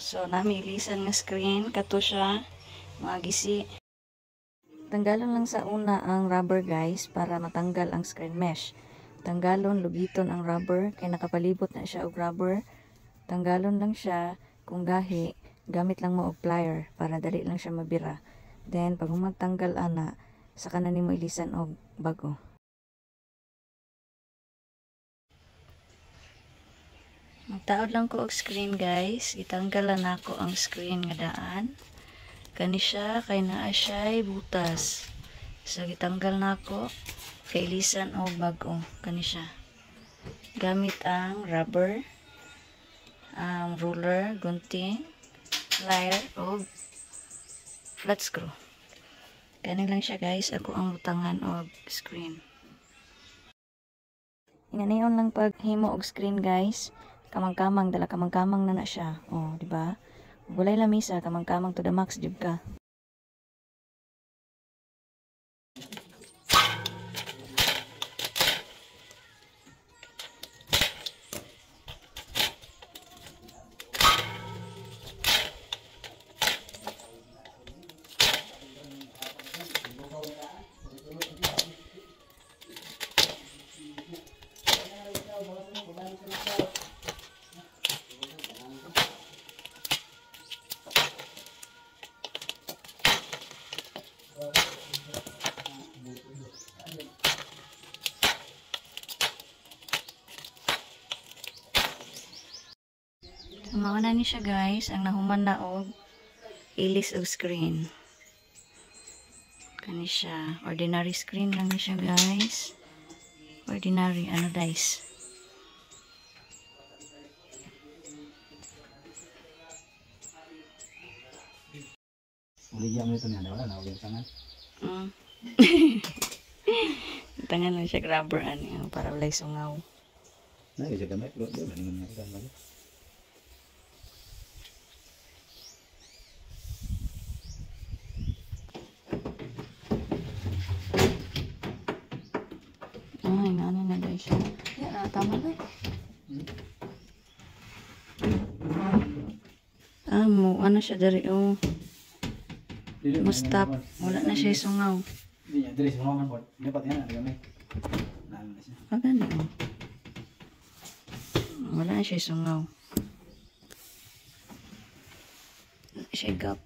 So, namilisan nga screen. Kato siya. Mga gisi. Tanggalon lang sa una ang rubber guys para matanggal ang screen mesh. Tanggalon, lugiton ang rubber. Kaya nakapalibot na siya og rubber. Tanggalon lang siya kung gahi. Gamit lang mo og plier para dali lang siya mabira. Then, pag magtanggal ana, saka na nimo ilisan og bago. Magtaod lang ko og screen guys. Itanggalan ako ang screen nga daan. Kani siya kay naa siya'y butas. So gitanggal nako kay ilisan og bago. Kani siya. Gamit ang rubber, ang ruler, gunting, plier og flat screw. Kani lang siya guys. Ako ang butangan og screen. Inganiyon lang paghimo og screen guys. Kamang-kamang dala kamang-kamang na siya. Oh, di ba? Walay lamisa kamang-kamang to the max jud ka. Mauna ni siya guys, ang nahuman na og ilis og screen. Kani siya, ordinary screen lang ni siya guys. Ordinary anodized. Uligyan mo ito niya, wala na ulit tangan. Tangan lang siya rubber ani para walay sungaw. Na siya gamit, bro, di ba naman nga gamit. Ay, ano na dahil siya. Yeah, tama na. Mo, ano siya dari, oh. Mustap. Wala na siya sungaw. Hindi niya, dari sungaw man po. Dapat yan, gamit. Nalo na siya. Maganda, oh. Wala na siya sungaw. Wala siya gap.